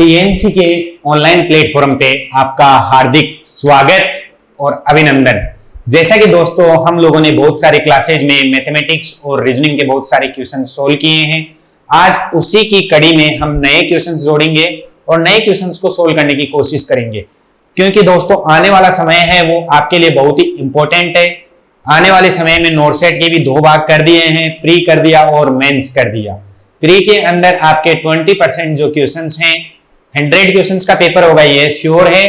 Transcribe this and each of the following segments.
VNC के online platform पे आपका हार्दिक स्वागत और अभिनंदन। जैसा कि दोस्तों हम लोगों ने बहुत सारे क्लासेज में मैथमेटिक्स और रीजनिंग के बहुत सारे क्वेश्चन सोल्व किए हैं। आज उसी की कड़ी में हम नए क्वेश्चन जोड़ेंगे और नए क्वेश्चंस को सोल्व करने की कोशिश करेंगे, क्योंकि दोस्तों आने वाला समय है वो आपके लिए बहुत ही इंपॉर्टेंट है। आने वाले समय में नोरसेट के भी 2 भाग कर दिए हैं, प्री कर दिया और मेंस कर दिया। प्री के अंदर आपके 20% जो क्वेश्चंस हैं, 100 क्वेश्चंस का पेपर होगा, ये श्योर है।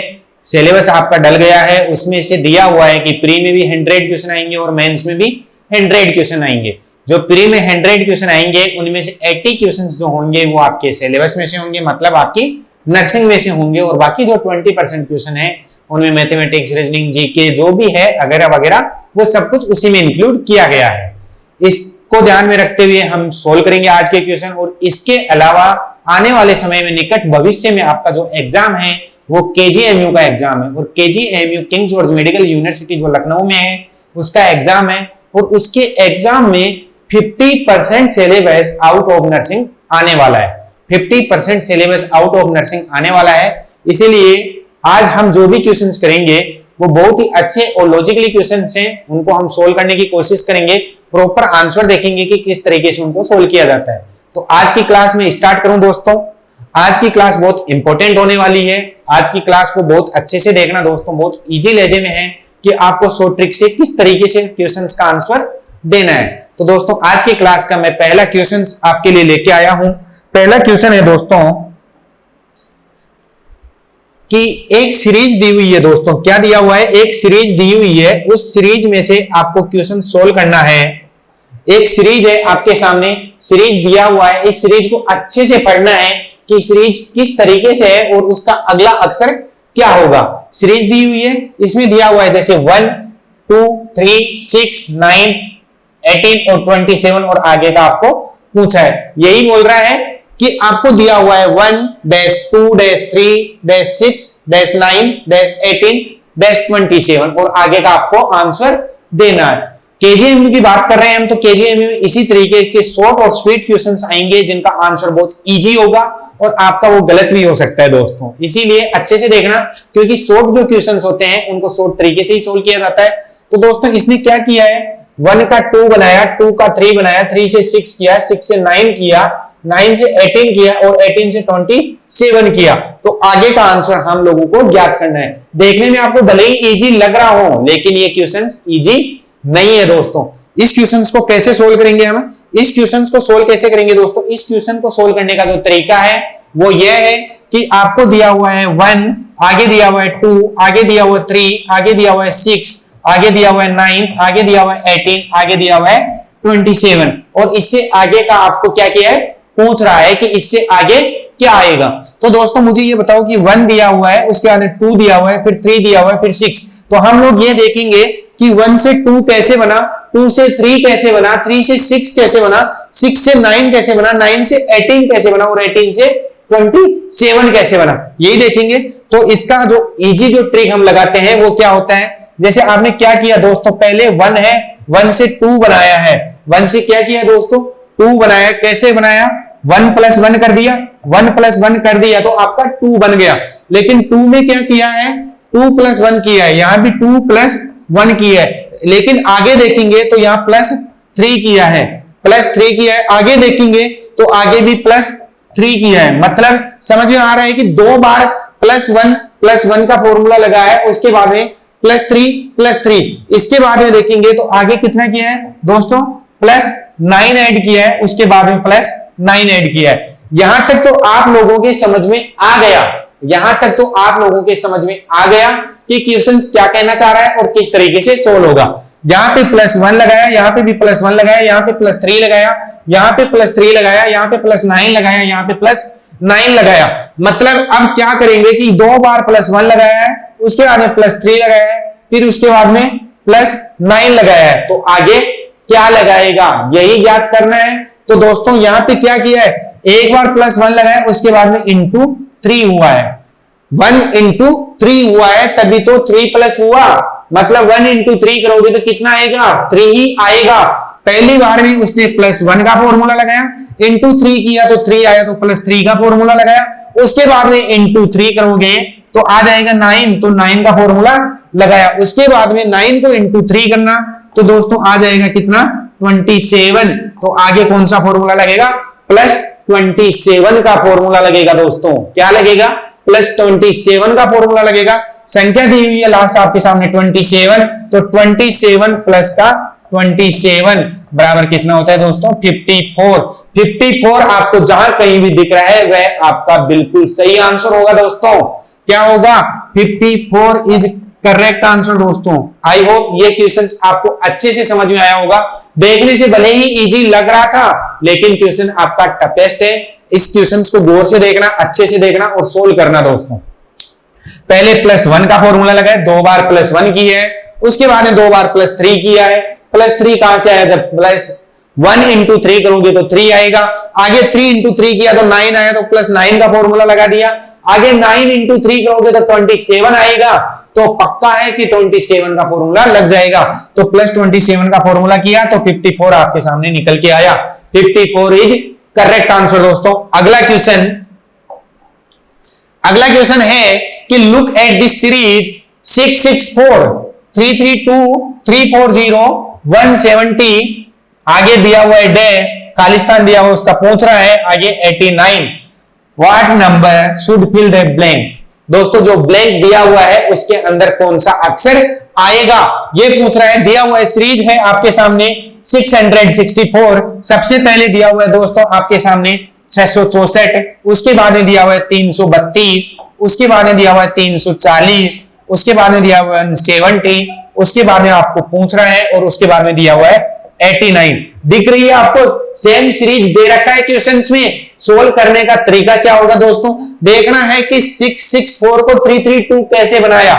सिलेबस आपका डल गया है, उसमें से दिया हुआ है कि प्री में भी 100 क्वेश्चन आएंगे और मेंस में भी 100 क्वेश्चन आएंगे। जो प्री में 100 क्वेश्चन आएंगे उनमें से 80 क्वेश्चंस जो होंगे वो आपके सिलेबस में से होंगे, मतलब आपकी नर्सिंग में से होंगे, और बाकी जो 20% क्वेश्चन है उनमें मैथमेटिक्स, रीजनिंग, जीके जो भी है वगैरह वगैरह वो सब कुछ उसी में इंक्लूड किया गया है। इसको ध्यान में रखते हुए हम सोल्व करेंगे आज के क्वेश्चन। और इसके अलावा आने वाले समय में निकट भविष्य में आपका जो एग्जाम है वो केजीएमयू का एग्जाम है, और KGMU king George medical university जो लखनऊ में है उसका एग्जाम है, और उसके एग्जाम में 50% सिलेबस आउट ऑफ नर्सिंग आने वाला है। 50% सिलेबस आउट ऑफ नर्सिंग आने वाला है, इसीलिए आज हम जो भी क्वेश्चंस करेंगे वो बहुत ही अच्छे और लॉजिकली क्वेश्चंस हैं, उनको हम सोल्व करने की कोशिश करेंगे, प्रॉपर आंसर देखेंगे कि किस तरीके से उनको सोल्व किया जाता है। तो आज की क्लास में स्टार्ट करूं दोस्तों। आज की क्लास बहुत इंपॉर्टेंट होने वाली है। आज की क्लास को बहुत अच्छे से देखना दोस्तों, बहुत इजी लहजे में है कि आपको शॉर्ट ट्रिक से किस तरीके से क्वेश्चंस का आंसर देना है। तो दोस्तों आज की क्लास का मैं पहला क्वेश्चन आपके लिए लेके आया हूं। पहला क्वेश्चन है दोस्तों कि एक सीरीज दी हुई है। दोस्तों क्या दिया हुआ है? एक सीरीज दी हुई है, उस सीरीज में से आपको क्वेश्चन सोल्व करना है। एक सीरीज है आपके सामने, सीरीज दिया हुआ है, इस सीरीज को अच्छे से पढ़ना है कि सीरीज किस तरीके से है और उसका अगला अक्षर क्या होगा। सीरीज दी हुई है, इसमें दिया हुआ है जैसे 1, 2, 3, 6, 9, 18 और 27, और आगे का आपको पूछा है। यही बोल रहा है कि आपको दिया हुआ है 1, 2, 3, 6, 9, 18, 27, और आगे का आपको आंसर देना है। केजीएमयू की बात कर रहे हैं हम, तो केजीएमयू इसी तरीके के शॉर्ट और स्वीट क्वेश्चंस आएंगे जिनका आंसर बहुत इजी होगा और आपका वो गलत भी हो सकता है दोस्तों। इसीलिए अच्छे से देखना, क्योंकि शॉर्ट जो क्वेश्चंस होते हैं उनको शॉर्ट तरीके से ही सोल्व किया जाता है। तो दोस्तों इसने क्या किया है, 1 का 2 बनाया, 2 का 3 बनाया, 3 से 6 किया, 6 से 9 किया, 9 से 18 किया और 18 से 27 किया। तो आगे का आंसर हम लोगों को ज्ञात करना है। देखने में आपको भले ही इजी लग रहा हो, लेकिन ये क्वेश्चंस इजी नहीं है दोस्तों। इस क्वेश्चंस को कैसे सोल्व करेंगे हम? इस क्वेश्चंस को सोल्व कैसे करेंगे दोस्तों? इस क्वेश्चन को सोल्व करने का जो तरीका है वो ये है कि आपको दिया हुआ है 1, आगे दिया हुआ है 2, आगे दिया हुआ है 3, आगे दिया हुआ है 6, आगे दिया हुआ है 9, आगे दिया हुआ है 18, आगे दिया हुआ है 27, और इससे आगे का आपको क्या किया है, पूछ रहा है कि इससे आगे क्या आएगा। तो दोस्तों मुझे ये बताओ कि 1 दिया हुआ है, उसके बाद 2 दिया हुआ है, फिर 3 दिया हुआ है, फिर 6। तो हम लोग ये देखेंगे कि 1 से 2 कैसे बना, 2 से 3 कैसे बना, 3 से 6 कैसे बना, 6 से 9 कैसे बना, 9 से 18 कैसे बना, और 18 से 27 कैसे बना, यही देखेंगे। तो इसका जो इजी जो ट्रिक हम लगाते हैं वो क्या होता है, जैसे आपने क्या किया दोस्तों, पहले 1 है, 1 से 2 बनाया है, 1 से क्या किया दोस्तों, 2 बनाया। कैसे बनाया, 1 + 1 कर दिया, 1 + 1 कर दिया तो आपका 2 बन गया। लेकिन 2 में क्या किया है, 2 + 1 किया है, यहां भी 2 + 1 किया है। लेकिन आगे देखेंगे तो यहां +3 किया है, +3 किया है। आगे देखेंगे तो आगे भी +3 किया है। मतलब समझ में आ रहा है कि 2 बार +1 का फॉर्मूला लगा है, उसके बाद में +3 इसके बाद में देखेंगे तो आगे कितना किया है दोस्तों, +9 ऐड किया है, उसके बाद में +9 ऐड किया है। यहां तक तो आप लोगों के समझ में आ गया, यहां तक तो आप लोगों के समझ में आ गया कि क्वेश्चन क्या कहना चाह रहा है और किस तरीके से सोल्व होगा। यहां पे +1 लगाया, यहां पे भी +1 लगाया, यहां पे +3 लगाया, यहां पे +3 लगाया, यहां पे +9 लगाया, यहां पे +9 लगाया। मतलब अब क्या करेंगे कि 2 बार +1 लगाया है, उसके बाद में +3 लगाया है, फिर उसके बाद में +9 लगाया है, तो आगे क्या लगाएगा यही ज्ञात करना है। तो दोस्तों यहां पे क्या किया है, एक बार +1 लगाया, उसके बाद में * 3 हुआ है, 1 * 3 हुआ है, तभी तो 3+ हुआ। मतलब 1 * 3 करोगे तो कितना आएगा, 3 ही आएगा। पहली बार में उसने +1 का फॉर्मूला लगाया, * 3 किया तो 3 आया, तो +3 का फॉर्मूला लगाया, उसके बाद में इंटू 3 करोगे तो आ जाएगा 9, तो 9 का फॉर्मूला लगाया। उसके बाद में 9 को इंटू 3 करना तो दोस्तों आ जाएगा कितना 27। तो आगे कौन सा फॉर्मूला लगेगा, प्लस 27 का फॉर्मूला लगेगा दोस्तों। क्या लगेगा, प्लस 27 का फॉर्मूला लगेगा। संख्या दी हुई है लास्ट आपके सामने 27, तो 27 प्लस का 27 बराबर कितना होता है दोस्तों 54। 54 आपको जहां कहीं भी दिख रहा है वह आपका बिल्कुल सही आंसर होगा दोस्तों। क्या होगा, 54 इज करेक्ट आंसर दोस्तों। आई होप ये क्वेश्चंस आपको अच्छे से समझ में आया होगा। देखने से भले ही इजी लग रहा था लेकिन क्वेश्चन आपका टफेस्ट है। इस क्वेश्चंस को गौर से देखना, अच्छे से देखना और सोल्व करना दोस्तों। पहले +1 का फॉर्मूला लगाए, 2 बार +1 की है, उसके बाद में 2 बार +3 किया है। +3 कहां से आया, जब +1 इंटू 3 करोगे तो 3 आएगा। आगे 3 इंटू 3 किया तो 9 आया, तो +9 का फॉर्मूला लगा दिया। आगे 9 इंटू 3 करोगे तो 27 आएगा, तो पक्का है कि 27 का फॉर्मूला लग जाएगा। तो +27 का फॉर्मूला किया तो 54 आपके सामने निकल के आया। 54 इज करेक्ट आंसर दोस्तों। अगला क्वेश्चन है कि लुक एट दिस सीरीज 664 332 340 170, आगे दिया हुआ है डैश, खालिस्तान दिया हुआ उसका पूछ रहा है आगे 89। What number should fill the blank. दोस्तों जो ब्लैंक दिया हुआ है उसके अंदर कौन सा अक्षर आएगा ये पूछ रहा है। दिया हुआ है सीरीज है आपके सामने 664, सबसे पहले दिया हुआ है दोस्तों आपके सामने 664, उसके बाद में दिया हुआ है 332, उसके बाद में दिया हुआ है 340, उसके बाद में दिया हुआ है 170, उसके बाद में आपको पूछ रहा है और उसके बाद में दिया हुआ है 89। दिख रही है आपको, सेम सीरीज दे रखा है क्वेश्चंस में। सोल्व करने का तरीका क्या होगा दोस्तों, देखना है कि 664 को 332 कैसे बनाया।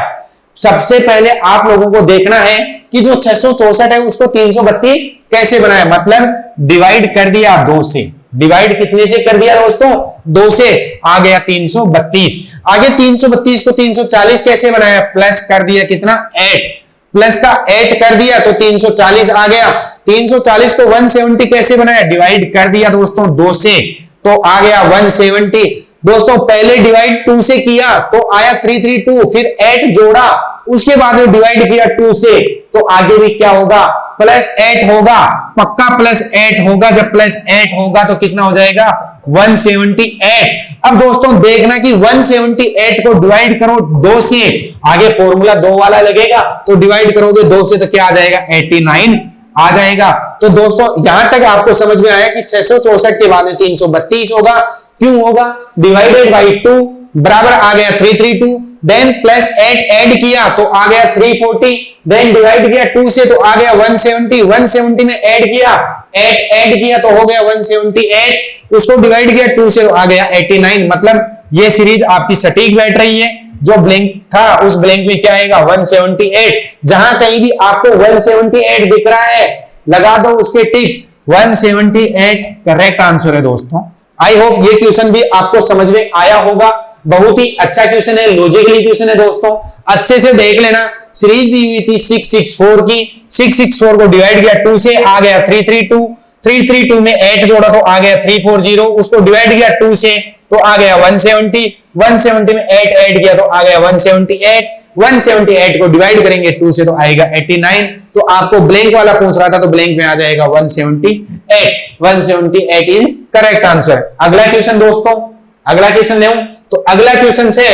सबसे पहले आप लोगों को देखना है कि जो 664 है उसको 332 कैसे बनाया, मतलब डिवाइड कर दिया 2 से। डिवाइड कितने से कर दिया दोस्तों, 2 से, आ गया 332। आगे 332 को 340 कैसे बनाया, प्लस कर दिया कितना 8, प्लस का 8 कर दिया तो 340 आ गया। 340 को 170 कैसे बनाया, डिवाइड कर दिया दोस्तों 2 से, तो आ गया 170। दोस्तों पहले डिवाइड 2 से किया तो आया 332, फिर 8 जोड़ा, उसके बाद में डिवाइड किया 2 से, तो आगे भी क्या होगा, +8 होगा, पक्का +8 होगा। जब +8 होगा तो कितना हो जाएगा 178। अब दोस्तों देखना कि 178 को डिवाइड करो 2 से, आगे फॉर्मूला 2 वाला लगेगा, तो डिवाइड करोगे 2 से तो क्या आ जाएगा 89 आ जाएगा। तो दोस्तों यहां तक आपको समझ में आया कि 664 के बाद में 332 होगा। क्यों होगा, डिवाइडेड बाई 2 बराबर आ गया 332, देन +8 ऐड किया तो आ गया 340, देन डिवाइड किया 2 से तो आ गया 170, 170 में ऐड किया 8 ऐड किया तो हो गया 178, उसको डिवाइड किया 2 से तो आ गया 89। मतलब ये सीरीज आपकी सटीक बैठ रही है। जो ब्लैंक था उस ब्लैंक में क्या आएगा 178। जहां कहीं भी आपको 178 दिख रहा है लगा दो उसके टिक, 178 करेक्ट आंसर है दोस्तों। आई होप ये क्वेश्चन भी आपको समझ में आया होगा। बहुत ही अच्छा क्वेश्चन है, लॉजिकली क्वेश्चन है दोस्तों, अच्छे से देख लेना। सीरीज दी हुई थी 664 की, 664 को डिवाइड किया 2 से, आ गया 332, 332 में 8 जोड़ा तो आ गया 340, उसको डिवाइड किया 2 से तो आ गया 170, 170 में 8 ऐड किया तो आ गया 178, 178 को डिवाइड करेंगे 2 से तो आएगा 89। तो आपको ब्लैंक वाला पूछ रहा था तो ब्लैंक में आ जाएगा 178, 178 इज करेक्ट आंसर। अगला क्वेश्चन दोस्तों, अगला क्वेश्चन ले तो अगला क्वेश्चन से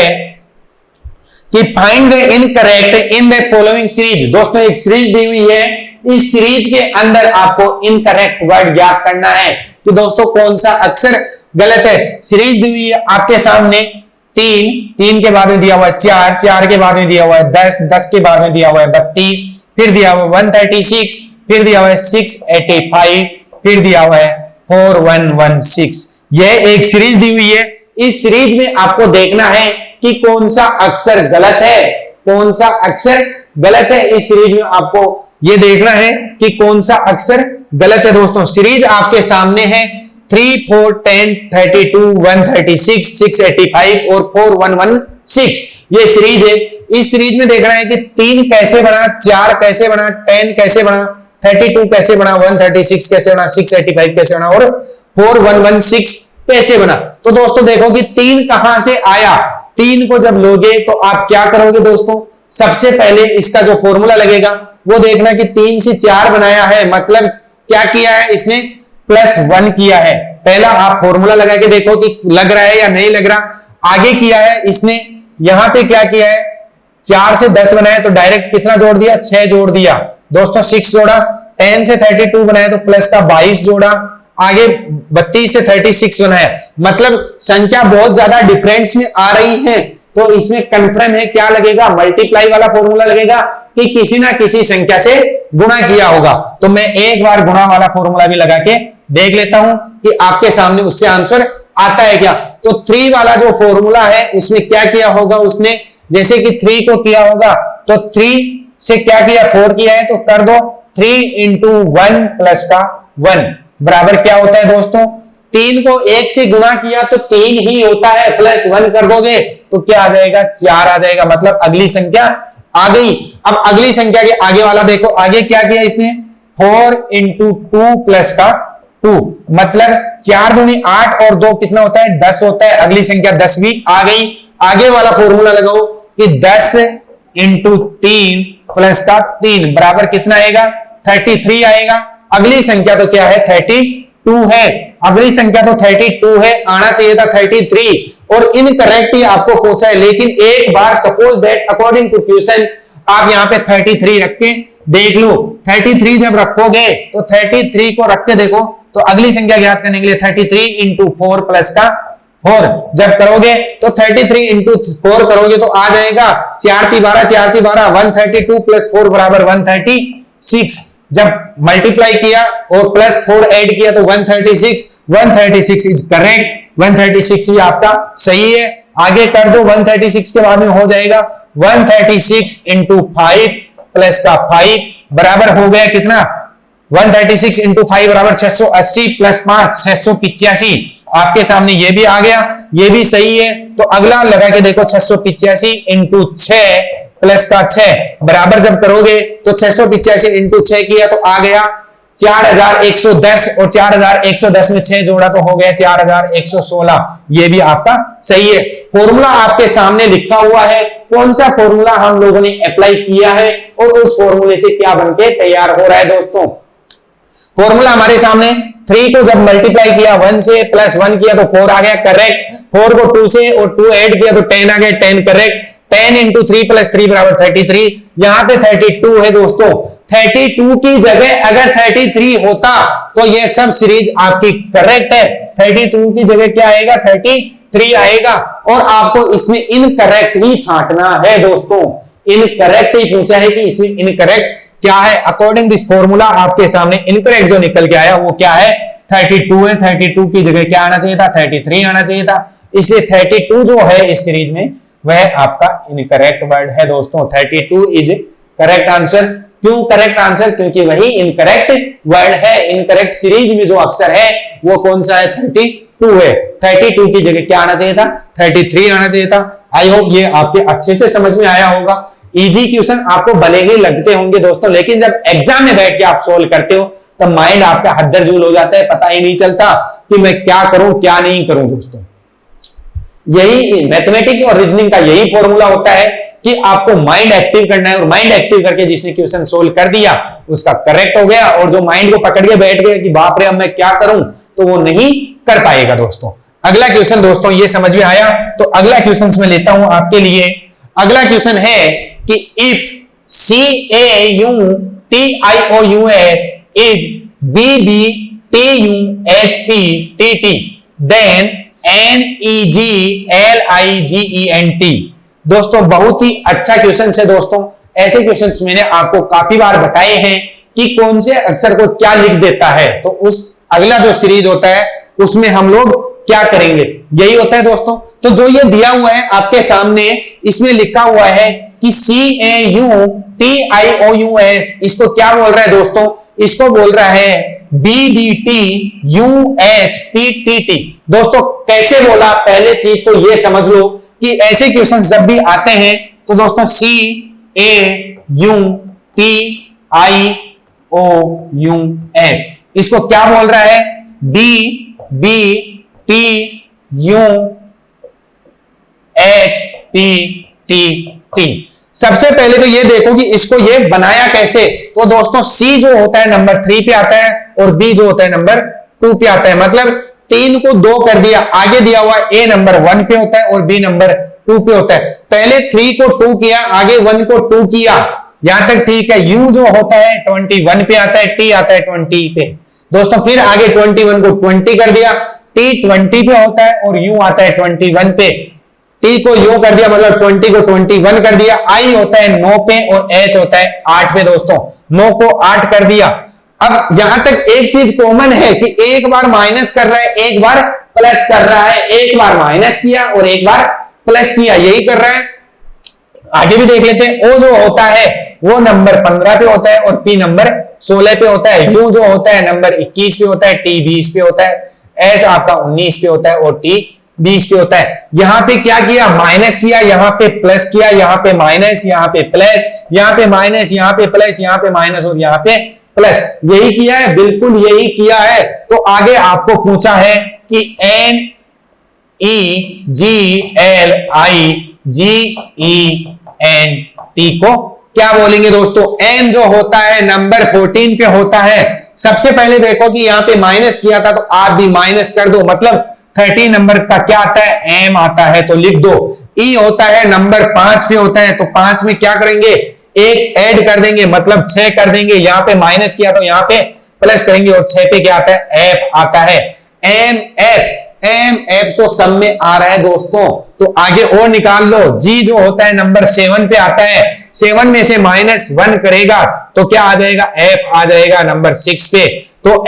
कि find the incorrect in the following series. दोस्तों एक सीरीज दी हुई है, इस सीरीज के अंदर आपको इनकरेक्ट वर्ड ज्ञात करना है कि दोस्तों कौन सा अक्षर गलत है। सीरीज दी हुई है आपके सामने 3, 3 के बाद में दिया हुआ है 4, 4 के बाद में दिया हुआ है 10, 10 के बाद में दिया हुआ है 32, फिर दिया हुआ है 136, फिर दिया हुआ है 685, फिर दिया हुआ है 4116। यह एक सीरीज दी हुई है। इस सीरीज में आपको देखना है कि कौन सा अक्षर गलत है, कौन सा अक्षर गलत है। इस सीरीज में आपको यह देखना है कि कौन सा अक्षर गलत है दोस्तों। सीरीज आपके सामने है 3, 4, 10, 32, 136, 685 और 4116। ये सीरीज है। इस सीरीज में देखना है कि 3 कैसे बना, 4 कैसे बना, 10 कैसे बना, 32 कैसे बना, 136 कैसे बना, 685 कैसे बना और 4116 कैसे बना। तो दोस्तों देखो कि 3 कहां से आया, 3 को जब लोगे तो आप क्या करोगे दोस्तों, सबसे पहले इसका जो फॉर्मूला लगेगा वो देखना कि 3 से 4 बनाया है, मतलब क्या किया है इसने, +1 किया है। पहला आप फॉर्मूला लगा के देखो कि लग रहा है या नहीं लग रहा। आगे किया है इसने, यहां पे क्या किया है, 4 से 10 बनाया तो डायरेक्ट कितना जोड़ दिया, 6 जोड़ दिया दोस्तों, 6 जोड़ा। 10 से 32 बनाया तो प्लस का 22 जोड़ा। आगे 32 से 36 बनाया, मतलब संख्या बहुत ज्यादा डिफरेंस में आ रही है तो इसमें कंफर्म है क्या लगेगा, मल्टीप्लाई वाला फॉर्मूला लगेगा कि किसी ना किसी संख्या से गुणा किया होगा। तो मैं एक बार गुणा वाला फॉर्मूला भी लगा के देख लेता हूं कि आपके सामने उससे आंसर आता है क्या। तो 3 वाला जो फॉर्मूला है उसमें क्या किया होगा उसने, जैसे कि 3 को किया होगा तो 3 से क्या किया, 4 किया है तो कर दो 3 × 1 प्लस का 1 बराबर क्या होता है दोस्तों, 3 को 1 से गुणा किया तो 3 ही होता है, +1 कर दोगे तो क्या आ जाएगा, 4 आ जाएगा, मतलब अगली संख्या आ गई। अब अगली संख्या के आगे वाला देखो, आगे क्या किया इसने, 4 × 2 प्लस का 2, मतलब 4 दूनी 8 और 2 कितना होता है, 10 होता है, अगली संख्या 10 भी आ गई। आगे वाला फॉर्मूला लगाओ कि 10 × 3 प्लस का 3 बराबर कितना आएगा, 33 आएगा। अगली संख्या तो क्या है, 32 है, अगली संख्या तो 32 है, आना चाहिए था 33 और इनकरेक्ट ही आपको पूछा है। लेकिन एक बार suppose that according to question आप यहां पे 33 रख के देख लो, 33 जब रखोगे तो 33 को रख के देखो तो अगली संख्या ज्ञात करने के लिए 33 × 4 प्लस का 4 जब करोगे तो 33 × 4 करोगे तो आ जाएगा 4 × 12 4 × 12 132 + 4 बराबर 136। जब मल्टीप्लाई किया और +4 ऐड किया तो 136 इज करेक्ट, 136 भी आपका सही है। आगे कर दो 136 के बाद में हो जाएगा 136 × 5 प्लस का 5 बराबर हो गया कितना, 136 × 5 बराबर 680 + 5 685। आपके सामने ये भी आ गया, ये भी सही है। तो अगला लगा के देखो 685 × 6 प्लस का 6 बराबर जब करोगे तो 685 × 6 किया तो आ गया 4110 और 4110 में 6 जोड़ा तो हो गया 4116। ये भी आपका सही है। फॉर्मूला आपके सामने लिखा हुआ है, कौन सा फॉर्मूला हम लोगों ने अप्लाई किया है और उस फॉर्मूले से क्या बनके तैयार हो रहा है दोस्तों। फॉर्मूला हमारे सामने, 3 को जब मल्टीप्लाई किया 1 से +1 किया तो 4 आ गया करेक्ट, 4 को 2 से और 2 ऐड किया तो 10 आ गया 10 करेक्ट, 10 × 3 + 3 बराबर 33। यहां पे 32 है दोस्तों, 32 की जगह अगर 33 होता तो ये सब सीरीज आपकी करेक्ट है। 32 की जगह क्या आएगा, 33 आएगा और आपको इसमें इनकरेक्ट ही छांटना है दोस्तों। इनकरेक्ट ही पूछा है कि इसमें इनकरेक्ट क्या है। अकॉर्डिंग दिस फॉर्मूला आपके सामने इनकरेक्ट जो निकल के आया वो क्या है, 32 है। 32 की जगह क्या आना चाहिए था, 33 आना चाहिए था। इसलिए 32 जो है इस सीरीज में वह आपका इनकरेक्ट वर्ड है दोस्तों। 32 इज करेक्ट आंसर। क्यों करेक्ट आंसर, क्योंकि वही इनकरेक्ट वर्ड है। इनकरेक्ट सीरीज में जो अक्षर है वो कौन सा है, 32 है। 32 की जगह क्या आना चाहिए था, 33 आना चाहिए था। आई होप ये आपके अच्छे से समझ में आया होगा। इजी क्वेश्चन आपको भले ही लगते होंगे दोस्तों, लेकिन जब एग्जाम में बैठ के आप सोल्व करते हो तब माइंड आपका हद्दरजूल हो जाता है, पता ही नहीं चलता कि मैं क्या करूं क्या नहीं करूं दोस्तों। यही मैथमेटिक्स और रीजनिंग का यही फॉर्मूला होता है कि आपको माइंड एक्टिव करना है और माइंड एक्टिव करके जिसने क्वेश्चन सोल्व कर दिया उसका करेक्ट हो गया, और जो माइंड को पकड़ के बैठ गया कि बाप रे अब मैं क्या करूं, तो वो नहीं कर पाएगा दोस्तों। अगला क्वेश्चन दोस्तों ये समझ में आया, तो अगला क्वेश्चन मैं लेता हूं आपके लिए। अगला क्वेश्चन है कि if CAUTIOUS is BBTUHPTT then NEGLIGENT। दोस्तों बहुत ही अच्छा क्वेश्चन है दोस्तों। ऐसे क्वेश्चंस मैंने आपको काफी बार बताए हैं कि कौन से अक्षर को क्या लिख देता है, तो उस अगला जो सीरीज होता है उसमें हम लोग क्या करेंगे, यही होता है दोस्तों। तो जो ये दिया हुआ है आपके सामने, इसमें लिखा हुआ है कि CAUTIOUS, इसको क्या बोल रहा है दोस्तों, इसको बोल रहा है BBTUHPTT। दोस्तों कैसे बोला, पहले चीज तो ये समझ लो कि ऐसे क्वेश्चन जब भी आते हैं तो दोस्तों CAUTIOUS इसको क्या बोल रहा है, BBTUHPTT TUHPTT। सबसे पहले तो ये देखो कि इसको ये बनाया कैसे। तो दोस्तों C जो होता है नंबर 3 पे आता है और B जो होता है नंबर 2 पे आता है। मतलब 3 को 2 कर दिया, आगे दिया हुआ A नंबर 1 पे होता है और B नंबर 2 पे होता है। पहले 3 को 2 किया, आगे 1 को 2 किया, यहां तक ठीक है। U जो होता है 21 पे आता है, T आता है 20 पे। दोस्तों फिर आगे 21 को 20 कर दिया, T 20 पे होता है और U आता है 21 पे। T को U कर दिया, मतलब 20 को 21 कर दिया। I होता है 9 पे और H होता है 8 पे। दोस्तों 9 को 8 कर दिया। अब यहां तक एक चीज कॉमन है कि एक बार माइनस कर रहा है, एक बार प्लस कर रहा है। एक बार माइनस किया और एक बार प्लस किया, यही कर रहा है। आगे भी देख लेते हैं। O जो होता है वो नंबर 15 पे होता है और P नंबर 16 पे होता है। U जो होता है नंबर 21 पे होता है, T 20 पे होता है, S आपका 19 पे होता है और T 20 पे होता है। यहां पे क्या किया, माइनस किया, यहां पे प्लस किया, यहां पे माइनस, यहां पे प्लस, यहां पे माइनस, यहां पे प्लस, यहां पे माइनस और यहां पे प्लस। यही किया है, बिल्कुल यही किया है। तो आगे आपको पूछा है कि NEGLIGENT को क्या बोलेंगे। दोस्तों N जो होता है नंबर 14 पे होता है। सबसे पहले देखो कि यहां पे माइनस किया था तो आप भी माइनस कर दो, मतलब 30 नंबर का क्या आता है, M आता है, तो लिख दो। E होता है नंबर 5 पे होता है, तो 5 में क्या करेंगे, एक ऐड कर देंगे, मतलब 6 कर देंगे। यहां पे माइनस किया तो यहां पे प्लस करेंगे और 6 पे क्या आता है, F आता है। MF तो सब में आ रहा है दोस्तों, तो आगे और निकाल लो। G जो होता है नंबर 7 पे आता है, 7 में से -1 करेगा तो क्या आ जाएगा, F आ जाएगा नंबर 6 पे। तो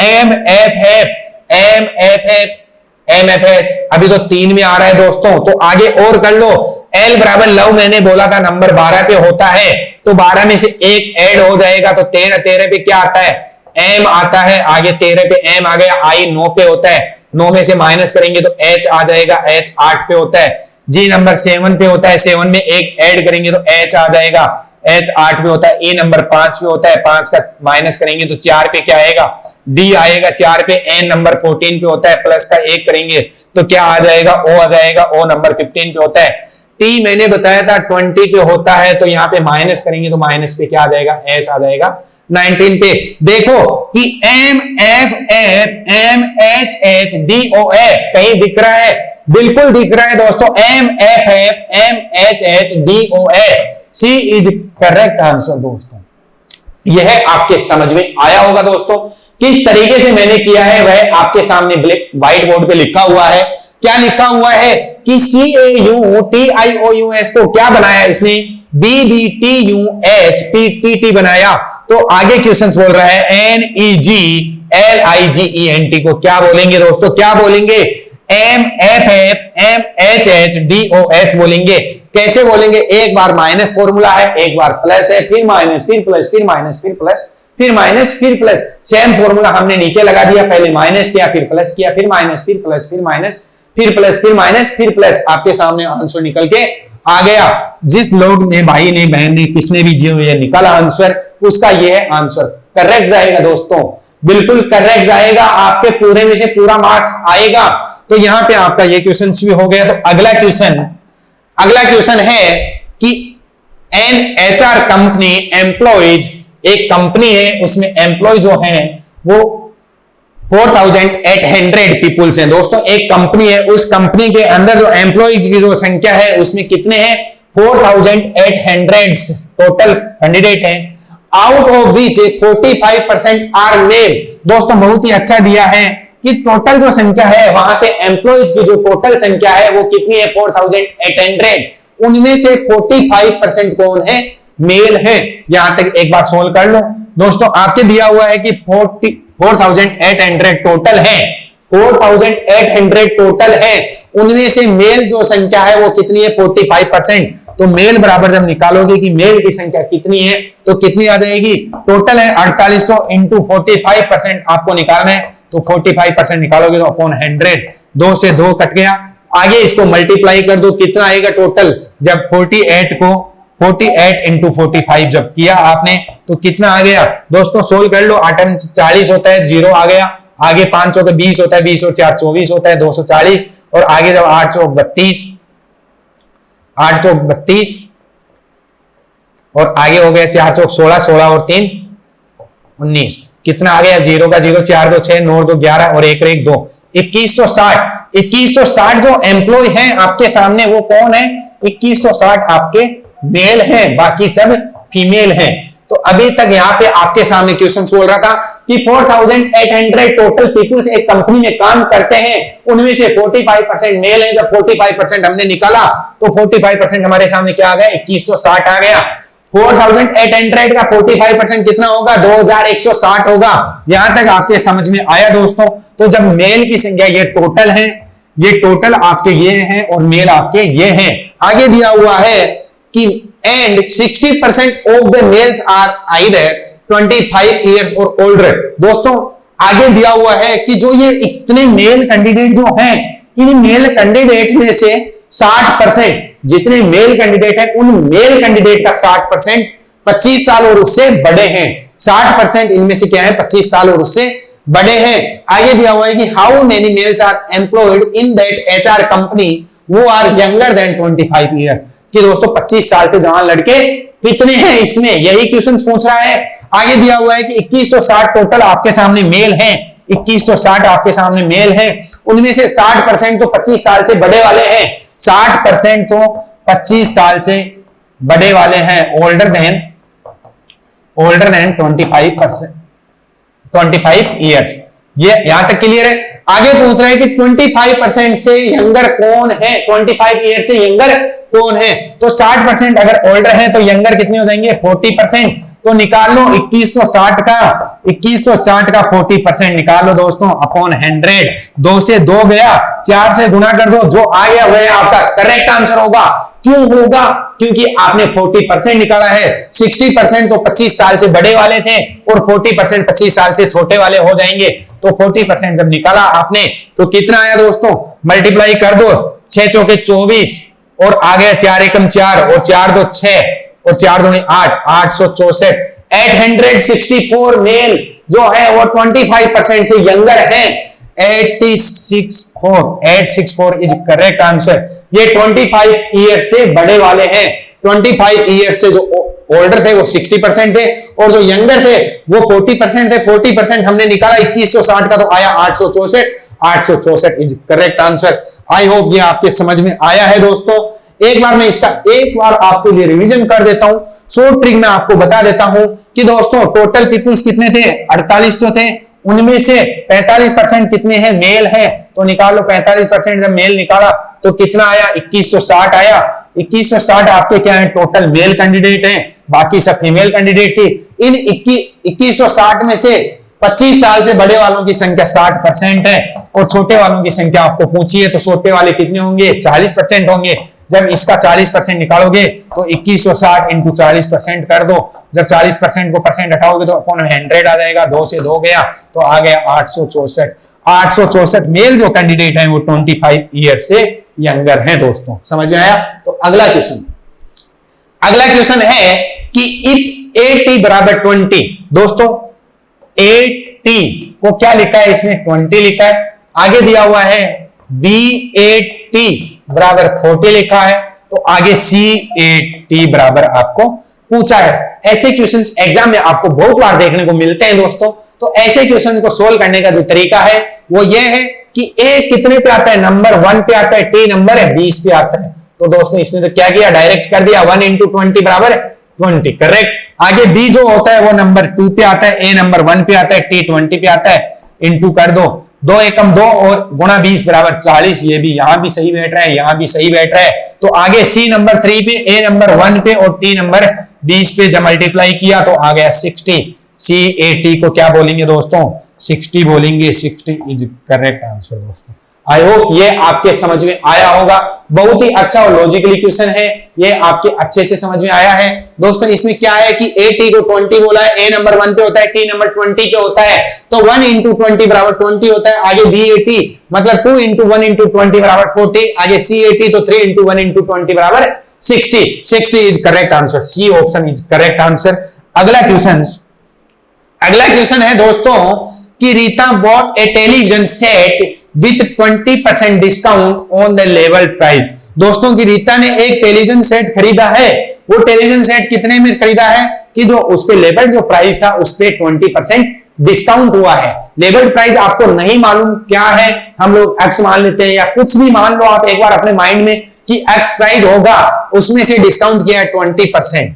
MFH अभी तो 3 में आ रहा है दोस्तों। तो आगे और कर लो। L बराबर लव मैंने बोला था नंबर 12 पे होता है, तो 12 में से एक ऐड हो जाएगा तो 13 पे क्या आता है, M आता है। आगे 13 पे M आ गया। I 9 पे होता है, 9 में से माइनस करेंगे तो H आ जाएगा, H 8 पे होता है। G नंबर 7 पे होता है, 7 में एक ऐड करेंगे तो H आ जाएगा, H 8 पे होता है। E नंबर 5 पे होता है, 5 का माइनस करेंगे तो 4 पे क्या आएगा, D आएगा 4 पे। N नंबर 14 पे होता है, प्लस का 1 करेंगे तो क्या आ जाएगा, O आ जाएगा, O नंबर 15 पे होता है। T मैंने बताया था 20 पे होता है, तो यहाँ पे माइनस करेंगे तो माइनस पे क्या आ जाएगा, S आ जाएगा 19 पे। देखो कि MFFMHHDOS कहीं दिख रहा है, बिल्कुल दिख रहा है दोस्तों। MFFMHHDOS C is correct answer दोस्तों। यह आपके समझ में आया होगा दोस्तों। किस तरीके से मैंने किया है वह आपके सामने ब्लैक व्हाइट बोर्ड पे लिखा हुआ है। क्या लिखा हुआ है कि CAUTIOUS को क्या बनाया इसने, BBTUHPTT बनाया। तो आगे क्वेश्चन बोल रहा है NEGLIGENT को क्या बोलेंगे दोस्तों, क्या बोलेंगे, MFFMHHDOS बोलेंगे। कैसे बोलेंगे, एक बार माइनस फॉर्मूला है, एक बार प्लस है, फिर माइनस, फिर प्लस, फिर माइनस, फिर प्लस, फिर माइनस, फिर प्लस। सेम फॉर्मूला हमने नीचे लगा दिया, पहले माइनस किया, फिर प्लस किया, फिर माइनस, फिर प्लस, फिर माइनस, फिर प्लस, फिर माइनस, फिर प्लस। आपके सामने आंसर निकल के आ गया। जिस लोग ने, भाई ने, बहन ने, किसने भी जो ये निकाला आंसर, उसका ये आंसर करेक्ट जाएगा दोस्तों, बिल्कुल करेक्ट जाएगा। आपके पूरे में से पूरा मार्क्स आएगा। तो यहां पे आपका ये क्वेश्चन भी हो गया। तो अगला क्वेश्चन है कि एन HR कंपनी एम्प्लॉइज, एक कंपनी है उसमें एम्प्लॉय जो है वो 4800 पीपुल्स हैं दोस्तों। एक कंपनी है, उस कंपनी के अंदर जो एम्प्लॉइज की जो संख्या है उसमें कितने हैं, 4800 टोटल कैंडिडेट हैं। Out of which 45% are male. दोस्तों बहुत ही अच्छा दिया है कि टोटल जो संख्या है वहां पे एम्प्लॉइज की जो टोटल संख्या है वो कितनी है, 4800। उनमें से 45% कौन है, मेल है। यहां तक एक बार सोल्व कर लो दोस्तों। आपके दिया हुआ है कि 4800 टोटल है, 4800 टोटल है, उनमें से मेल जो संख्या है वो कितनी है, 45%। तो मेल बराबर जब निकालोगे कि मेल की संख्या कितनी है तो कितनी आ जाएगी, टोटल है 4800 इंटू 45% आपको निकालना है। तो 45% निकालोगे तो अपॉन 100, 2 से 2 कट गया। आगे इसको मल्टीप्लाई कर दो, कितना आएगा टोटल, जब 48 को 48 इंटू 45 जब किया आपने तो कितना आ गया दोस्तों, सोल्व कर लो। 8 40 होता है, 0 आ गया। आगे 500 के 20 होता है, 20 और 4 24 होता है, 240, और आगे जब 832 और आगे हो गया 4 चौक 16, 16 और 3 19, कितना आ गया? 0 का 0, 4 2 6, 9 2 11 और 1 1 2, 2160 जो एम्प्लॉय हैं आपके सामने वो कौन है? 2160 आपके मेल हैं, बाकी सब फीमेल हैं। तो अभी तक यहाँ पे आपके सामने क्वेश्चन बोल रहा था कि 4800 टोटल पीपल्स एक कंपनी में काम करते हैं, उनमें से 45% मेल हैं। जब 45% हमने निकाला तो 45% हमारे सामने क्या आ गया? 2160 आ गया। 4800 का 45% कितना होगा? 2160 होगा। यहां तक आपके समझ में आया दोस्तों? तो जब मेल की संख्या ये टोटल है, ये टोटल आपके ये हैं और मेल आपके ये हैं। आगे दिया हुआ है कि and 60% of the males are either 25 years और ओल्डर। दोस्तों आगे दिया हुआ है कि जो ये इतने मेल कैंडिडेट जो हैं, इन मेल कैंडिडेट में से 60%, जितने मेल कैंडिडेट हैं उन मेल कैंडिडेट का 60% 25 साल और उससे बड़े हैं। 60% इनमें से क्या है? 25 साल और उससे बड़े हैं। आगे दिया हुआ है कि how many males are employed in that HR company who are younger than 25 year. कि दोस्तों 25 साल से जवान लड़के कितने हैं इसमें, यही क्वेश्चन पूछ रहा है। आगे दिया हुआ है कि 2160 टोटल आपके सामने मेल हैं, 2160 आपके सामने मेल हैं, उनमें से 60% तो 25 साल से बड़े वाले हैं, 60% तो 25 साल से बड़े वाले हैं, ओल्डर देन 25 ईयर्स। ये यहां तक क्लियर है। आगे पूछ रहे हैं कि 25% से यंगर कौन है? 25 ईयर से यंगर कौन है? तो 60% अगर ओल्डर है तो यंगर कितने हो जाएंगे? 40%। तो निकाल लो 2160 का 40% निकाल लो दोस्तों अपॉन 100। 2 से 2 गया, 4 से गुना कर दो, जो आ गया वह आपका करेक्ट आंसर होगा। क्यों होगा? क्योंकि आपने 40% निकाला है। 60% तो 25 साल से बड़े वाले थे और 40% 25 साल से छोटे वाले हो जाएंगे। तो 40% जब निकाला आपने तो कितना आया दोस्तों? मल्टीप्लाई कर दो, 6 चौके 24 और आ गया 4 एकम 4 और 4 दो 6 और 4 दूनी 8, 864। 864 मेल जो है वो 25% से यंगर है। 864 इज करेक्ट आंसर। ये 25 ईयर से बड़े वाले हैं। 25 ईयर से जो ओल्डर थे वो 60% थे और जो यंगर थे वो 40% थे। 40% हमने निकाला 2160 का तो आया 864। 864 is correct answer. I hope ये आपके समझ में आया है दोस्तों। एक बार मैं इसका एक बार आपके लिए रिवीजन कर देता हूं, शॉर्ट ट्रिक में आपको बता देता हूं कि दोस्तों टोटल पीपल्स कितने थे? 4800 थे, उनमें से 45% कितने हैं? मेल है। तो निकालो 45% जब मेल निकाला तो कितना आया? 2160 आया। 2160 आपके क्या है? टोटल मेल कैंडिडेट हैं, बाकी सब फीमेल कैंडिडेट थी। इन 2160 में से 25 साल से बड़े वालों की संख्या 60% है और छोटे वालों की संख्या आपको पूछी है तो छोटे वाले कितने होंगे? 40% होंगे। जब इसका 40% निकालोगे तो 2160 इंटू 40% कर दो। जब 40% को परसेंट हटाओगे तो अपॉन 100 आ जाएगा। 2 से 2 गया तो आ गया 864। 864 मेल जो कैंडिडेट हैं वो 25 ईयर से यंगर हैं दोस्तों। समझ में आया? तो अगला क्वेश्चन है कि इफ 80 बराबर 20, दोस्तों 80 को क्या लिखा है इसने? 20 लिखा है। आगे दिया हुआ है B80 बराबर 40 लिखा है, तो आगे C80 बराबर आपको पूछा है। ऐसे क्वेश्चंस एग्जाम में आपको बहुत बार देखने को मिलते हैं दोस्तों। तो ऐसे क्वेश्चन को सोल्व करने का जो तरीका है वो ये है कि A कितने पे आता है? नंबर 1 पे आता है। T नंबर है 20 पे आता है। तो दोस्तों इसने तो क्या किया? डायरेक्ट कर दिया 1 इंटू 20 बराबर 20, करेक्ट। आगे B जो होता है वो नंबर 2 पे आता है, A नंबर 1 पे आता है, T 20 पे आता है। इंटू कर दो, 2 एकम 2 और गुणा 20 बराबर 40। ये भी यहां भी सही बैठ रहा है, यहां भी सही बैठ रहा है। तो आगे C नंबर 3 पे, A नंबर 1 पे और T नंबर 20 पे जब मल्टीप्लाई किया तो आ गया 60। C80 को क्या बोलेंगे दोस्तों? 60 बोलेंगे। 60 इज करेक्ट आंसर दोस्तों। आई होप ये आपके समझ में आया होगा। बहुत ही अच्छा और लॉजिकली क्वेश्चन है, ये आपके अच्छे से समझ में आया है दोस्तों। इसमें क्या है कि A को 20 बोला है, A नंबर 1 पे होता है, T नंबर 20 पे होता है, तो 1 इंटू 20 बराबर 20 होता है। आगे B80 मतलब 2 इंटू 1 इंटू 20 बराबर 40। आगे C80 तो 3 इंटू 1 इंटू 20 बराबर 60। 60 is correct answer. C option is correct answer. अगला क्वेश्चन है दोस्तों कि Rita bought a television set with 20% discount on the लेवल प्राइस। दोस्तों की रीता ने एक टेलीविजन सेट खरीदा है। वो टेलीविजन सेट कितने में खरीदा है कि जो उस पे लेवल जो प्राइस था उस पे 20% डिस्काउंट हुआ है। लेवल प्राइस आपको नहीं मालूम क्या है, हम लोग एक्स मान लेते हैं या कुछ भी मान लो आप एक बार अपने माइंड में कि एक्स प्राइस होगा, उसमें से डिस्काउंट किया है 20%।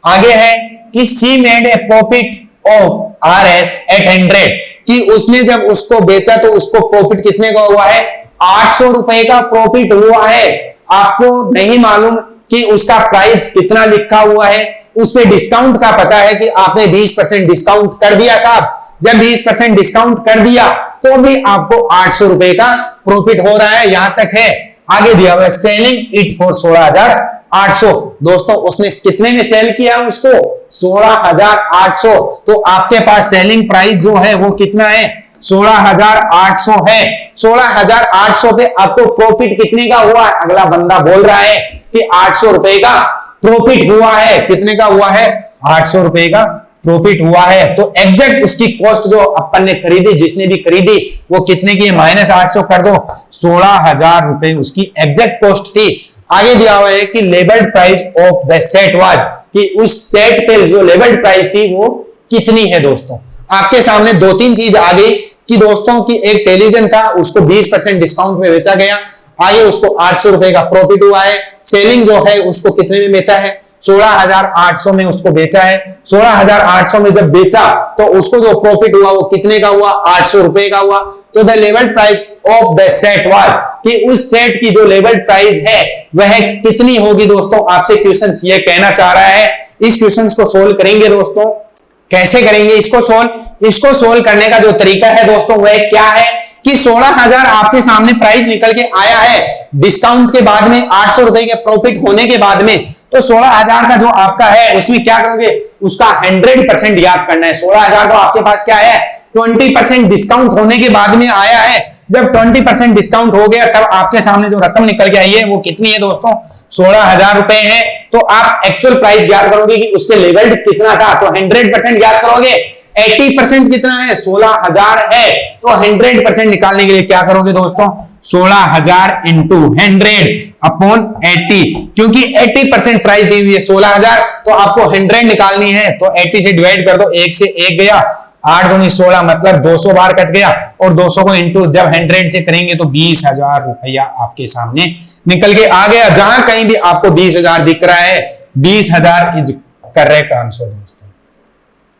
आगे है कि she made a profit of RS eight 100, कि उसने जब उसको बेचा तो उसको प्रॉफिट कितने का हुआ है, 800 रुपए का प्रॉफिट हुआ है। आपको नहीं मालूम कि उसका प्राइस कितना लिखा हुआ है, उस पे डिस्काउंट का पता है कि आपने 20% डिस्काउंट कर दिया साहब। जब 20% डिस्काउंट कर दिया तो भी आपको 800 रुपए का प्रॉफिट हो रहा है, यहां तक है। आगे दिया हुआ है सेलिंग इट फॉर 16,800। दोस्तों उसने कितने में सेल किया उसको, 16,800। तो आपके पास सेलिंग प्राइस जो है वो कितना है, 16,800 है। 16,800 पे आपको प्रॉफिट कितने का हुआ है, अगला बंदा बोल रहा है कि 800 रुपए का प्रॉफिट हुआ है। कितने का हुआ है, 800 रुपए का प्रॉफिट हुआ है। तो एग्जैक्ट उसकी कॉस्ट जो अपन ने खरीदी, जिसने भी खरीदी, वो कितने की है, -800 कर दो, 16,000 रुपए उसकी एग्जैक्ट कॉस्ट थी। आगे दिया हुआ है कि labelled price of the set was, कि उस सेट पे जो लेबल्ड प्राइस थी वो कितनी है। दोस्तों आपके सामने 2-3 चीज आ गई कि दोस्तों की एक टेलीविजन था, उसको 20% डिस्काउंट में बेचा गया, आगे उसको 800 रुपए का प्रॉफिट हुआ है। सेलिंग जो है उसको कितने में बेचा है, 16,800 में उसको बेचा है। 16,800 में जब बेचा तो उसको जो प्रॉफिट हुआ वो कितने का हुआ, 800 रुपए का हुआ। तो द लेवल price of the set was, कि उस सेट की जो लेवल प्राइस है वह कितनी होगी। दोस्तों आपसे क्वेश्चन ये कहना चाह रहा है। इस क्वेश्चन को सोल्व करेंगे दोस्तों, कैसे करेंगे इसको सोल्व करने का जो तरीका है दोस्तों वह क्या है कि 16,000 आपके सामने प्राइस निकल के आया है, डिस्काउंट के बाद में 800 रुपए के प्रॉफिट होने के बाद में, तो 16,000 का जो आपका है उसमें क्या करोगे, उसका 100% याद करना है। 16,000 तो आपके पास क्या है, 20% डिस्काउंट होने के बाद में आया है। जब 20% डिस्काउंट हो गया तब आपके सामने जो रकम निकल के आई है वो कितनी है दोस्तों, 16,000 रुपए है। तो आप एक्चुअल प्राइस याद करोगे कि उसके लेवल्ड कितना था, तो 100% याद करोगे। 80% कितना है, 16,000 है। तो 100% निकालने के लिए क्या करोगे दोस्तों, 16,000 इंटू 100 अपॉन 80, क्योंकि 80% प्राइस दी हुई है 16,000, तो आपको 100 निकालनी है। तो 80 से डिवाइड कर दो, 1 से 1 गया, 8 दूनी 16, मतलब 200 बार कट गया, और 200 को इंटू जब 100 से करेंगे तो 20,000 रुपया आपके सामने निकल के आ गया। जहां कहीं भी आपको 20,000 दिख रहा है, 20,000 इज करेक्ट आंसर। दोस्तों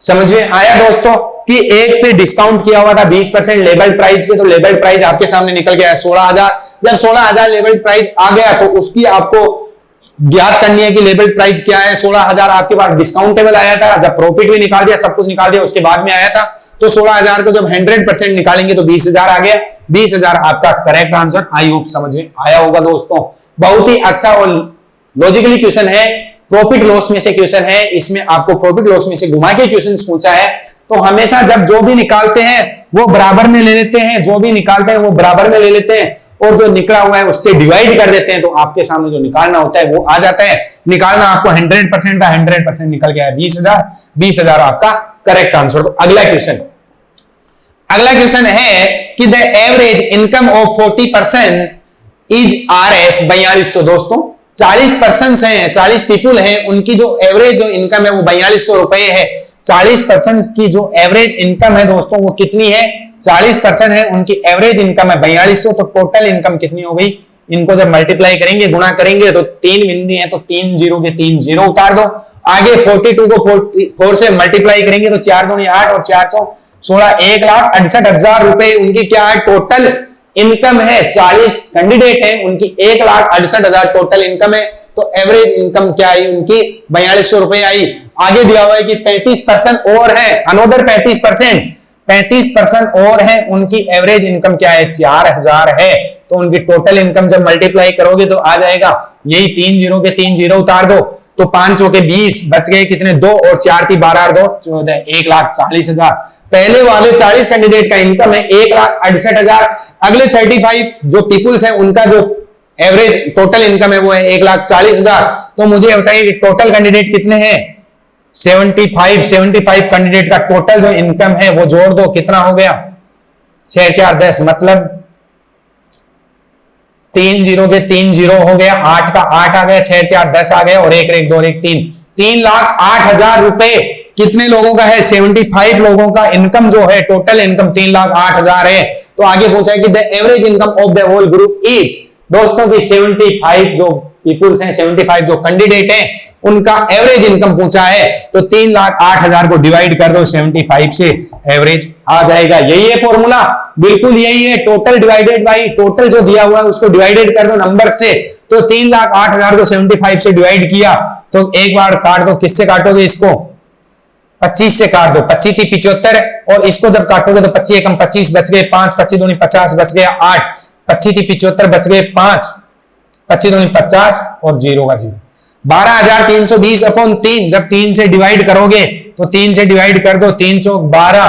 समझ में आया दोस्तों कि एक पे डिस्काउंट किया हुआ था 20% लेबल प्राइस पे, तो लेबल प्राइस आपके सामने निकल गया है 16,000। जब 16,000 लेबल प्राइस आ गया तो उसकी आपको ज्ञात करनी है कि लेबल प्राइस क्या है। 16,000 आपके पास डिस्काउंटेबल आया था, जब प्रॉफिट भी निकाल दिया, सब कुछ निकाल दिया, उसके बाद में आया था। तो 16,000 को जब 100% निकालेंगे तो 20,000 आ गया। 20,000 आपका करेक्ट आंसर। आई होप समझ में आया होगा दोस्तों। बहुत ही अच्छा और लॉजिकली क्वेश्चन है, प्रॉफिट लॉस में से क्वेश्चन है। इसमें आपको प्रॉफिट लॉस में से घुमा के क्वेश्चन पूछा है। तो हमेशा जब जो भी निकालते हैं वो बराबर में ले लेते हैं, जो भी निकालते हैं वो बराबर में ले लेते हैं, और जो निकला हुआ है उससे डिवाइड कर देते हैं, तो आपके सामने जो निकालना होता है वो आ जाता है। निकालना आपको 100% था, 100% निकल गया है 20,000। 20,000 आपका करेक्ट आंसर। तो अगला क्वेश्चन है कि the average income of 40% is RS 4200। दोस्तों 40% है, 40 पीपुल है, उनकी जो एवरेज जो इनकम है वो 4200 रुपए है। 40% की जो एवरेज इनकम है दोस्तों वो कितनी है, 40% है, उनकी एवरेज इनकम है 4200। तो टोटल इनकम कितनी हो गई, इनको जब मल्टीप्लाई करेंगे, गुणा करेंगे, तो 3 बिंदी है तो 3 जीरो के 3 जीरो उतार दो। आगे 42 को 4 से मल्टीप्लाई करेंगे तो 4 दूनी 8 और 4 16, 1,68,000 रुपए उनकी क्या है, टोटल इनकम है। 40 कैंडिडेट है, उनकी 1,68,000 टोटल इनकम है। तो एवरेज इनकम क्या आई उनकी, 4200 रुपए आई। आगे दिया हुआ है कि 35% और है, अनोदर 35% और है, उनकी एवरेज इनकम क्या है, 4,000 है। तो उनकी टोटल इनकम जब मल्टीप्लाई करोगे तो आ जाएगा यही 3 जीरो के 3 जीरो उतार दो, तो 5 के 20 बच गए कितने, 2 और 4 थी 12 और 2 14, 1,40,000। पहले वाले 40 कैंडिडेट का इनकम है 1,68,000। अगले 35 जो पीपुल्स है उनका जो एवरेज टोटल इनकम है वो है 1,40,000। तो मुझे बताइए कि टोटल कैंडिडेट कितने हैं, 75 कैंडिडेट का टोटल जो इनकम है वो जोड़ दो, कितना हो गया 6 4 10, मतलब 3 0 के 3 0 हो गया, 8 का 8 आ गया, 6 4 10 आ गया और 1 1 2 1 3, 3,08,000 रुपए कितने लोगों का है? 75 लोगों का इनकम जो है, टोटल इनकम 3,08,000 है। तो आगे पूछा है कि the average income of the whole group is, दोस्तों की 75 जो पीपुल्स हैं, 75 जो कैंडिडेट हैं, उनका एवरेज इनकम पूछा है। तो 3,08,000 को डिवाइड कर दो 75 से, एवरेज आ जाएगा। यही है फॉर्मूला, बिल्कुल यही है। टोटल डिवाइडेड बाई टोटल जो दिया हुआ है उसको डिवाइडेड कर दो नंबर से। तो 3,08,000 को 75 से डिवाइड किया तो एक बार काट दो, किससे काटोगे इसको? 25 से काट दो, 25 थी 75 और इसको जब काटोगे तो 25 एकम 25 बच गए 5, 25 दूनी 50 बच गया 8, 25 थी 75 बच गए 5, 25 दूनी 50 और 0 का 0, 12,320 अपॉन 3। जब 3 से डिवाइड करोगे तो 3 से डिवाइड कर दो, 3 चौक 12,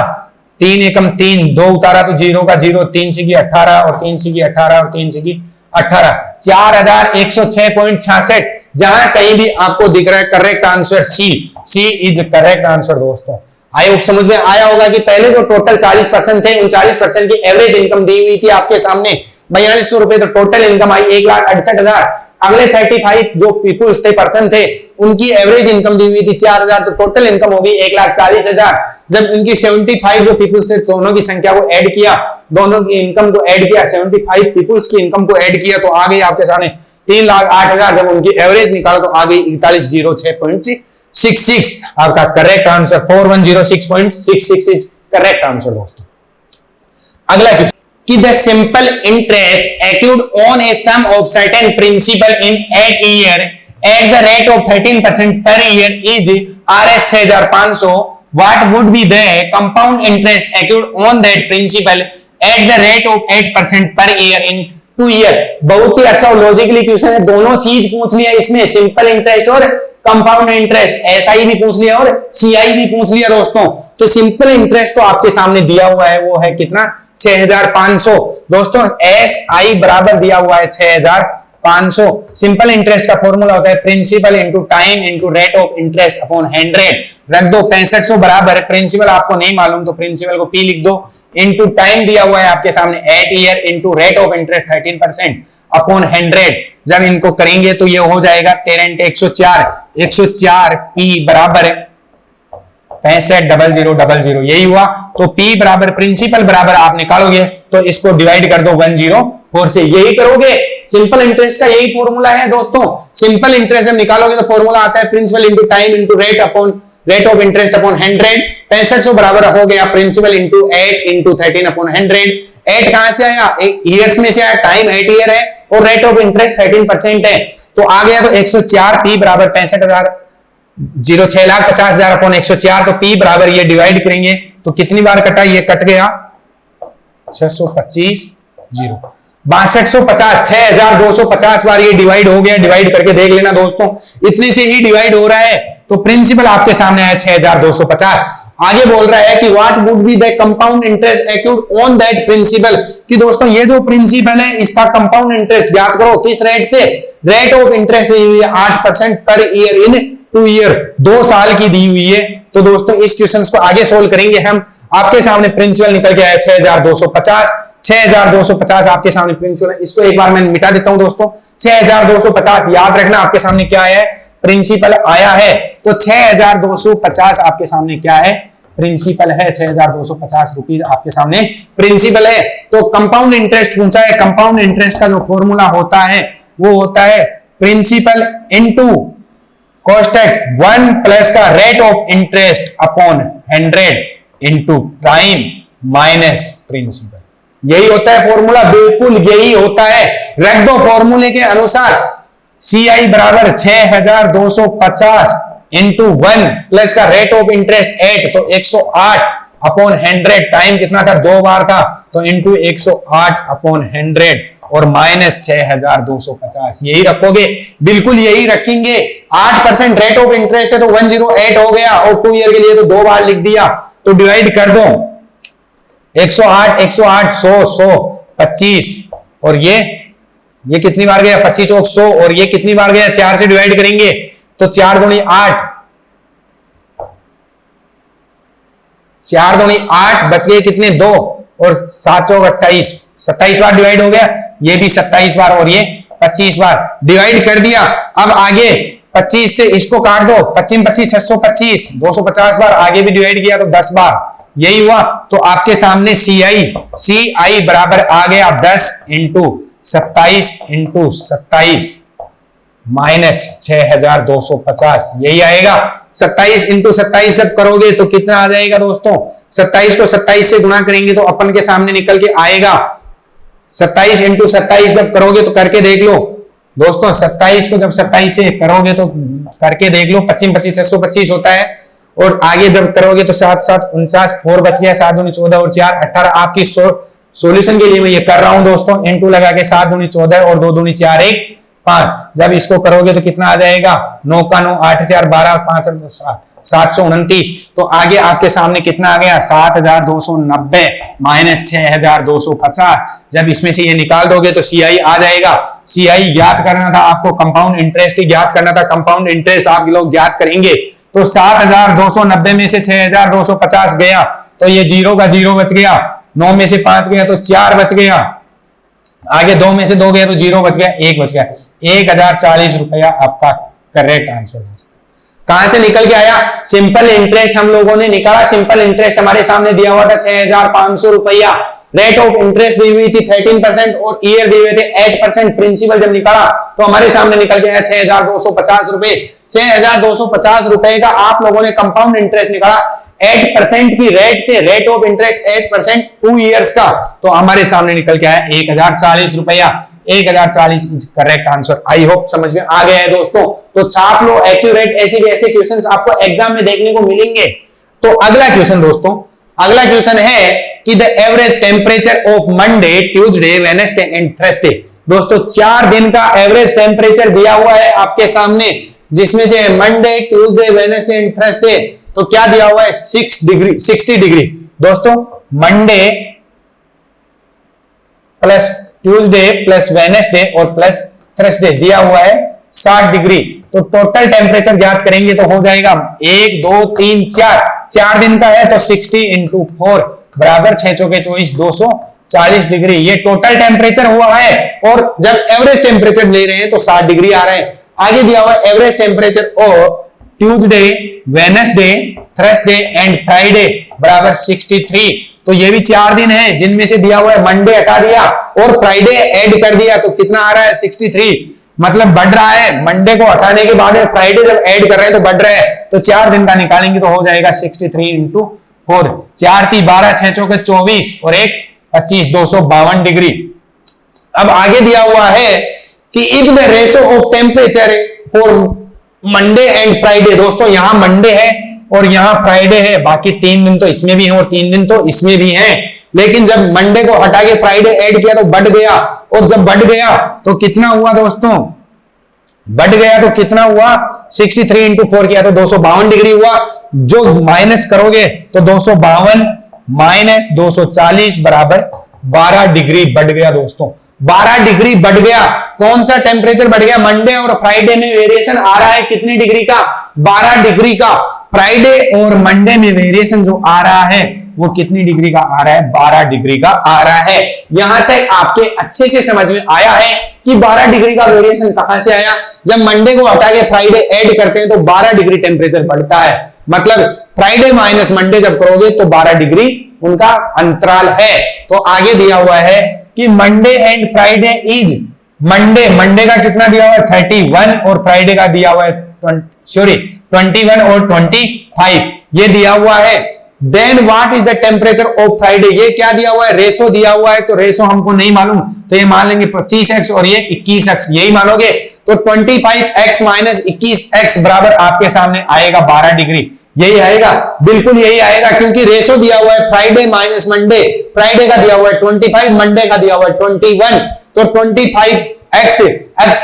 3 एकम 3, 2 उतारा तो 0 का 0, 3 से की 18 और 3 से की 18 और 3 से की 18, 4,106.66। जहां कहीं भी आपको दिख रहा है correct answer C is correct answer. दोस्तों आई होप समझ में आया होगा कि पहले जो टोटल 40% थे, उन 40% की एवरेज इनकम दी हुई थी आपके सामने 4200 रुपए, तो टोटल इनकम आई 1,68,000। अगले 35 जो पीपुल्स थे, पर्सन थे, उनकी एवरेज इनकम दी हुई थी 4,000, तो टोटल इनकम होगी 1,40,000। जब इनकी 75 जो पीपुल्स थे, दोनों की संख्या को ऐड किया, दोनों की इनकम को ऐड किया, 75 पीपुल्स की इनकम को ऐड किया तो आ गई आपके सामने 3,08,000। जब उनकी एवरेज निकालो तो आ गई 4106.66। आपका correct answer 4106.66 is correct answer. दोस्तों अगला क्वेश्चन कि the simple interest accrued on a sum of certain principal in 8 year at the rate of 13% per year is Rs 6,500, what would be the compound interest accrued on that principal at the rate of 8% per year in 2 year. बहुत ही अच्छा logically question है, दोनों चीज पूछ लिया इसमें, simple interest और compound interest, SI भी पूछ लिया और सीआई भी पूछ लिया। दोस्तों तो सिंपल इंटरेस्ट तो आपके सामने दिया हुआ है, वो है कितना 6,500। दोस्तों एसआई बराबर दिया हुआ है 6,500। सिंपल इंटरेस्ट का फॉर्मूला होता है principal into time into rate of interest upon 100। रख दो 6500 बराबर, प्रिंसिपल आपको नहीं मालूम तो प्रिंसिपल को पी लिख दो, इंटू टाइम दिया हुआ है आपके सामने 8 year into rate of interest 13% upon 100। जब इनको करेंगे तो ये हो जाएगा 13 104, 104 पी बराबर 65,00,00, यही हुआ। तो P बराबर प्रिंसिपल बराबर आप निकालोगे तो इसको डिवाइड कर दो 104 से, यही करोगे। सिंपल इंटरेस्ट का यही फॉर्मूला है दोस्तों। सिंपल इंटरेस्ट जब निकालोगे तो फॉर्मूला आता है principal into time into rate upon rate of interest upon 100। 6500 बराबर हो गया प्रिंसिपल इंटू 8 इंटू 13 अपॉन 100। 8 कहां से आया? ईयर्स में से आया, टाइम 8 ईयर है और रेट ऑफ इंटरेस्ट 13% है, तो आ गया। तो 104 P बराबर 65,000 6,50,000 अपॉन 104। तो P बराबर ये डिवाइड करेंगे तो कितनी बार कटा? ये कट गया 625 0, 6250, 6,250 बार ये डिवाइड हो गया। डिवाइड करके देख लेना दोस्तों, इतने से ही डिवाइड हो रहा है। तो प्रिंसिपल आपके सामने है 6,250। आगे बोल रहा है कि what would be the compound interest accrued on that principal, कि दोस्तों ये जो प्रिंसिपल है इसका कंपाउंड इंटरेस्ट ज्ञात करो। किस रेट से? रेट ऑफ इंटरेस्ट दी हुई है 8% पर ईयर इन 2 ईयर, 2 साल की दी हुई है। तो दोस्तों इस क्वेश्चन को आगे सोल्व करेंगे हम। आपके सामने प्रिंसिपल निकल के आया 6,250, 6,250 आपके सामने प्रिंसिपल। इसको एक बार मैं मिटा देता हूं दोस्तों। 6,250 याद रखना, आपके सामने क्या है? प्रिंसिपल आया है। तो 6,250 आपके सामने क्या है? प्रिंसिपल है। 6,250 रुपीज आपके सामने प्रिंसिपल है। तो कंपाउंड इंटरेस्ट पूछा है। कंपाउंड इंटरेस्ट का जो फॉर्मूला होता है वो होता है प्रिंसिपल इंटू कॉस्टेट 1 प्लस का rate of interest upon 100 into time minus principal. यही होता है फॉर्मूला, बिल्कुल यही होता है। रख दो फॉर्मूले के अनुसार CI बराबर 6,250 इंटू 1 प्लस का रेट ऑफ इंटरेस्ट 8, तो 108 अपॉन 100। टाइम कितना था? 2 बार था, तो इंटू 108 अपॉन 100 और माइनस 6,250। यही रखोगे, बिल्कुल यही रखेंगे। 8% रेट ऑफ इंटरेस्ट है तो 108 हो गया और 2 ईयर के लिए तो 2 बार लिख दिया। तो डिवाइड कर दो 108 108 100 100 25 और ये कितनी बार गया? 25 चौक 100 और ये कितनी बार गया? 4 से डिवाइड करेंगे तो 4 दूनी 8 4 दूनी 8, बच गए कितने 2, और 7 चौक 28, 27 बार डिवाइड हो गया, ये भी 27 बार और ये 25 बार डिवाइड कर दिया। अब आगे 25 से इसको काट दो, 25 25 625, 250 बार आगे भी डिवाइड किया तो 10 बार, यही हुआ। तो आपके सामने CI बराबर आ गया 10 इंटू 27 इंटू 27 माइनस 6250, यही आएगा। 27 इंटू 27 जब करोगे तो कितना आ जाएगा दोस्तों, 27 को 27 से गुणा करेंगे तो अपन के सामने निकल के आएगा 27 इंटू 27 जब करोगे तो करके देख लो दोस्तों, 27 को जब 27 से करोगे तो करके देख लो, 25 25 625 होता है, और आगे जब करोगे तो 7 7 49, 4 बच गया, 7 दूनी 14 और 4 18। आपकी सॉल्यूशन के लिए मैं ये कर रहा हूं दोस्तों, इनटू लगा के 7 दूनी 14 और 2 दूनी 4 1 5। जब इसको करोगे तो कितना आ जाएगा, 9 का 9 8 4 12 5 7 729। तो आगे आपके सामने कितना आ गया 7290 माइनस 6250। जब इसमें से ये निकाल दोगे तो CI आ जाएगा। CI ज्ञात करना था आपको, कंपाउंड इंटरेस्ट ज्ञात करना था, कंपाउंड इंटरेस्ट आप लोग ज्ञात करेंगे। तो 7290 में से 6250 गया तो ये 0 का 0 बच गया, 9 में से 5 गया तो 4 बच गया, आगे 2 में से 2 गया तो 0 बच गया, 1 बच गया। 1040 रुपया आपका करेक्ट आंसर है। कहां से निकल के आया, सिंपल इंटरेस्ट हम लोगों ने निकाला। सिंपल इंटरेस्ट हमारे सामने दिया हुआ था 6500 रुपया, रेट ऑफ इंटरेस्ट दी हुई थी 13% और ईयर दिए हुए थे 8%। प्रिंसिपल जब निकाला तो हमारे सामने निकल के आया 6250 रुपए। 6250 रुपए का आप लोगों ने कंपाउंड इंटरेस्ट निकाला 8% की रेट से, रेट ऑफ इंटरेस्ट 8% 2 इयर्स का, तो हमारे सामने निकल के आया 1040 रुपया। 1040 करेक्ट आंसर। आई होप समझ में आ गया है दोस्तों। तो छाप लो एक्यूरेट, ऐसे भी ऐसे क्वेश्चंस आपको एग्जाम में देखने को मिलेंगे। तो अगला क्वेश्चन दोस्तों, अगला क्वेश्चन है कि the average temperature of Monday, Tuesday, Wednesday and Thursday. दोस्तों 4 दिन का एवरेज टेम्परेचर दिया हुआ है आपके सामने, जिसमें से Monday, Tuesday, Wednesday and Thursday. तो क्या दिया हुआ है 60 डिग्री। दोस्तों Monday plus Tuesday plus Wednesday और प्लस थर्सडे दिया हुआ है 60 डिग्री। तो टोटल टेम्परेचर ज्ञात करेंगे तो हो जाएगा 1 2 3 4 दिन का है तो 60 इंटू 4 बराबर 6 चौके 24 240 डिग्री। ये टोटल टेम्परेचर हुआ है। और जब एवरेज टेम्परेचर ले रहे हैं तो 60 डिग्री आ रहा है। आगे दिया हुआ average temperature of Tuesday, Wednesday, Thursday and Friday बराबर 63। तो ये भी 4 दिन है, जिनमें से दिया हुआ है मंडे हटा दिया और फ्राइडे ऐड कर दिया तो कितना आ रहा है 63, मतलब बढ़ रहा है। मंडे को हटाने के बाद फ्राइडे जब ऐड कर रहे हैं तो बढ़ रहा है। तो 4 दिन का निकालेंगे तो हो जाएगा 63 इंटू 4, 4 3 12 6 चौके 24 और 1 25 252 डिग्री। अब आगे दिया हुआ है कि if the ratio of temperature for Monday and Friday. दोस्तों यहां मंडे है और यहां फ्राइडे है, बाकी 3 दिन तो इसमें भी है और 3 दिन तो इसमें भी है। लेकिन जब मंडे को हटा के फ्राइडे ऐड किया तो बढ़ गया, और जब बढ़ गया तो कितना हुआ दोस्तों, बढ़ गया तो कितना हुआ 63 इंटू 4 किया तो 252 डिग्री हुआ। जो माइनस करोगे तो 252 माइनस 240 बराबर 12 डिग्री बढ़ गया दोस्तों। 12 डिग्री बढ़ गया। कौन सा टेम्परेचर बढ़ गया, मंडे और फ्राइडे में वेरिएशन आ रहा है कितने डिग्री का, 12 डिग्री का। फ्राइडे और मंडे में वेरिएशन जो आ रहा है वो कितनी डिग्री का आ रहा है, 12 डिग्री का आ रहा है। यहां तक आपके अच्छे से समझ में आया है कि 12 डिग्री का वेरिएशन कहां से आया। जब मंडे को हटा के फ्राइडे ऐड करते हैं तो 12 डिग्री टेम्परेचर बढ़ता है। मतलब फ्राइडे माइनस मंडे जब करोगे तो 12 डिग्री उनका अंतराल है। तो आगे दिया हुआ है कि Monday and Friday is, Monday का कितना दिया हुआ है 31 और फ्राइडे का दिया हुआ है 21 और 25 ये दिया हुआ है। Then what is the temperature of Friday, ये क्या दिया हुआ है, रेशो दिया हुआ है। तो रेशो हमको नहीं मालूम तो ये मान लेंगे 25x और ये 21x, यही मानोगे। तो 25x माइनस 21x बराबर आपके सामने आएगा 12 डिग्री। यही आएगा, बिल्कुल यही आएगा, क्योंकि रेशो दिया हुआ है फ्राइडे माइनस मंडे। फ्राइडे का दिया हुआ है 25, मंडे का दिया हुआ है 21। तो 25x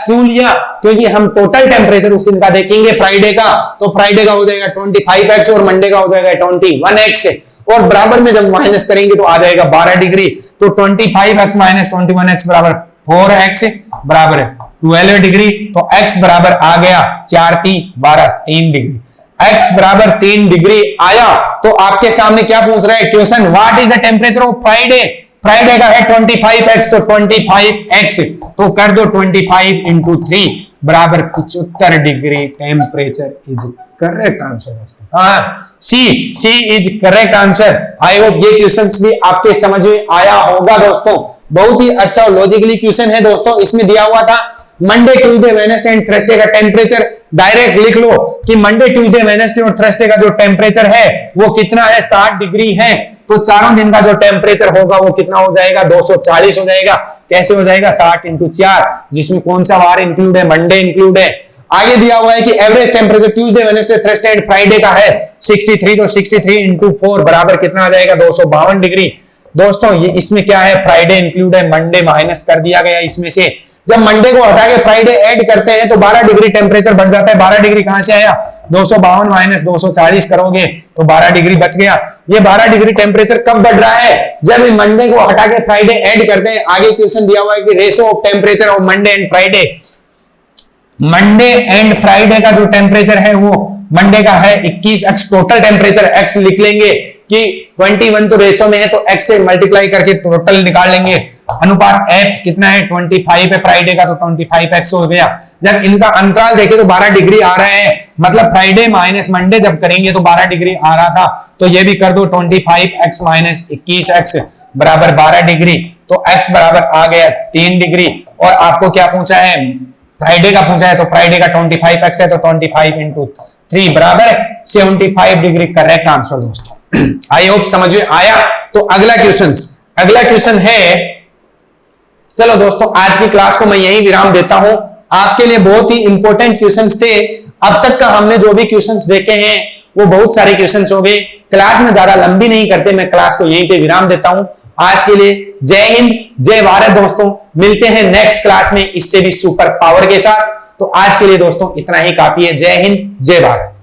क्यों लिया, क्योंकि हम टोटल टेम्परेचर उस दिन का देखेंगे फ्राइडे का। तो फ्राइडे का हो जाएगा 25x और मंडे का हो जाएगा 21x, और बराबर में जब माइनस करेंगे तो आ जाएगा 12 डिग्री। तो 25x माइनस 21x बराबर 4x बराबर 12 डिग्री। तो x बराबर आ गया 4 3 12 3 डिग्री। x बराबर 3 डिग्री आया तो आपके सामने क्या पूछ रहा है question, what is the temperature of Friday. Friday का है 25x, तो 25x तो कर दो 25 इंटू 3 बराबर 75 degree temperature is correct answer दोस्तों। हाँ, C is correct answer. I hope ये क्वेश्चंस भी आपके समझ में आया होगा दोस्तों। बहुत ही अच्छा लॉजिकली क्वेश्चन है दोस्तों। इसमें दिया हुआ था Monday Tuesday Wednesday and Thursday का टेम्परेचर, डायरेक्ट लिख लो कि मंडे ट्यूसडे वेडनेसडे और थर्सडे का जो टेम्परेचर है वो कितना है, 60 डिग्री है। तो चारों दिन का जो टेम्परेचर होगा वो कितना हो जाएगा, 240 हो जाएगा। कैसे हो जाएगा, 60 इंटू 4, जिसमें कौन सा वार इंक्लूड है, मंडे इंक्लूड है। आगे दिया हुआ है कि average temperature Tuesday Wednesday Thursday and Friday का है 63, तो 63 इंटू 4 बराबर कितना आ जाएगा, 252 डिग्री। दोस्तों ये इसमें क्या है, फ्राइडे इंक्लूड है, मंडे माइनस कर दिया गया इसमें से। जब मंडे को हटा के फ्राइडे ऐड करते हैं तो 12 डिग्री टेम्परेचर बढ़ जाता है। 12 डिग्री कहां से आया, 252 माइनस 240 करोगे तो 12 डिग्री बच गया। ये 12 डिग्री टेम्परेचर कब बढ़ रहा है, जब मंडे को हटा के फ्राइडे ऐड करते हैं। आगे क्वेश्चन दिया हुआ है कि ratio of temperature of Monday and Friday. Monday and Friday का जो टेम्परेचर है वो मंडे का है 21x, टोटल टेम्परेचर x लिख लेंगे कि 21 तो रेशो में है तो x से मल्टीप्लाई करके टोटल निकाल लेंगे। अनुपात f कितना है, 25 है फ्राइडे का, तो 25x हो गया। जब इनका अंतराल देखें तो 12 डिग्री आ रहा है, मतलब फ्राइडे माइनस मंडे जब करेंगे तो 12 डिग्री आ रहा था। तो ये भी कर दो 25x माइनस 21x बराबर 12 डिग्री, तो x बराबर आ गया 3 डिग्री। और आपको क्या पूछा है, फ्राइडे का पूछा है, तो फ्राइडे का 25x है तो 25 इंटू 3 बराबर 75 डिग्री करेक्ट आंसर दोस्तों। आई होप समझ में आया। तो अगला क्वेश्चन है, चलो दोस्तों आज की क्लास को मैं यही विराम देता हूं। आपके लिए बहुत ही इंपॉर्टेंट क्वेश्चंस थे। अब तक का हमने जो भी क्वेश्चंस देखे हैं वो बहुत सारे क्वेश्चंस हो गए। क्लास में ज्यादा लंबी नहीं करते, मैं क्लास को यहीं पे विराम देता हूं। आज के लिए जय हिंद जय भारत दोस्तों। मिलते हैं नेक्स्ट क्लास में इससे भी सुपर पावर के साथ। तो आज के लिए दोस्तों इतना ही काफी है। जय हिंद जय भारत।